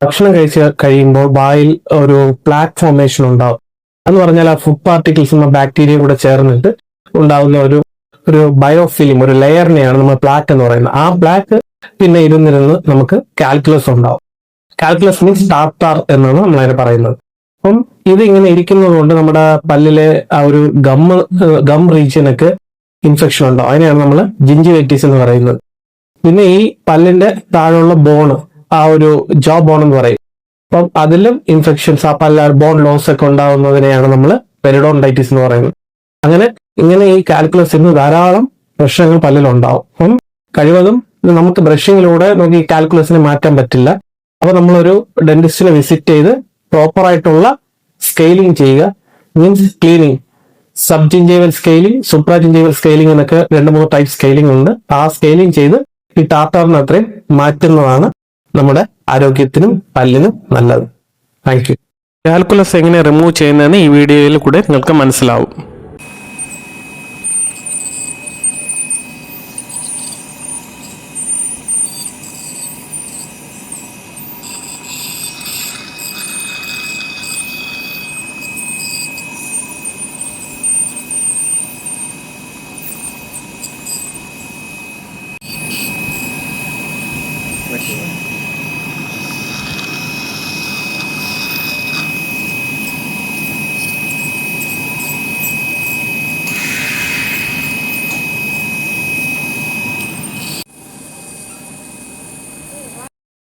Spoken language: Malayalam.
ഭക്ഷണം കഴിയുമ്പോൾ വായിൽ ഒരു പ്ലാക്ക് ഫോർമേഷൻ ഉണ്ടാവും. എന്ന് പറഞ്ഞാൽ ആ ഫുഡ് പാർട്ടിക്കിൾസ് ബാക്ടീരിയ കൂടെ ചേർന്നിട്ട് ഉണ്ടാകുന്ന ഒരു ബയോഫിലിം, ഒരു ലെയറിനെയാണ് നമ്മൾ പ്ലാക്ക് എന്ന് പറയുന്നത്. ആ പ്ലാക്ക് പിന്നെ ഇരുന്നിരുന്ന് നമുക്ക് കാൽക്കുലസ് ഉണ്ടാവും. കാൽക്കുലസ് മീൻസ് ടാർട്ടാർ എന്നാണ് നമ്മളതിനെ പറയുന്നത്. അപ്പം ഇത് ഇങ്ങനെ ഇരിക്കുന്നത് കൊണ്ട് നമ്മുടെ പല്ലിലെ ആ ഒരു ഗം റീജിയനൊക്കെ ഇൻഫെക്ഷൻ ഉണ്ടാവും. അതിനെയാണ് നമ്മൾ ജിഞ്ചിവൈറ്റിസ് എന്ന് പറയുന്നത്. പിന്നെ ഈ പല്ലിന്റെ താഴെയുള്ള ബോൺ, ആ ഒരു ജോ ബോൺ എന്ന് പറയും. അപ്പം അതിലും ഇൻഫെക്ഷൻസ്, ആ ബോൺ ലോസ് ഒക്കെ ഉണ്ടാകുന്നതിനെയാണ് നമ്മൾ പെരിഡോണ്ടൈറ്റിസ് എന്ന് പറയുന്നത്. ഇങ്ങനെ ഈ കാൽക്കുലസിന് ധാരാളം പ്രശ്നങ്ങൾ പല്ലിലുണ്ടാവും. അപ്പം കഴിവതും നമുക്ക് ബ്രഷിങ്ങിലൂടെ നമുക്ക് ഈ കാൽക്കുലസിനെ മാറ്റാൻ പറ്റില്ല. അപ്പൊ നമ്മളൊരു ഡെന്റിസ്റ്റിനെ വിസിറ്റ് ചെയ്ത് പ്രോപ്പർ ആയിട്ടുള്ള സ്കെയിലിംഗ് ചെയ്യുക. Means cleaning, sub gingival scaling, supra gingival scaling എന്നൊക്കെ 2-3 ടൈപ്പ് സ്കെയിലിംഗ് ഉണ്ട്. ആ സ്കെയിലിംഗ് ചെയ്ത് ഈ ടാർട്ടാറിന് അത്രയും മാറ്റുന്നതാണ് നമ്മുടെ ആരോഗ്യത്തിനും പല്ലിനും നല്ലത്. Thank you. കാൽക്കുലസ് എങ്ങനെ റിമൂവ് ചെയ്യുന്നതെന്ന് ഈ വീഡിയോയിൽ കൂടെ നിങ്ങൾക്ക് മനസ്സിലാവും.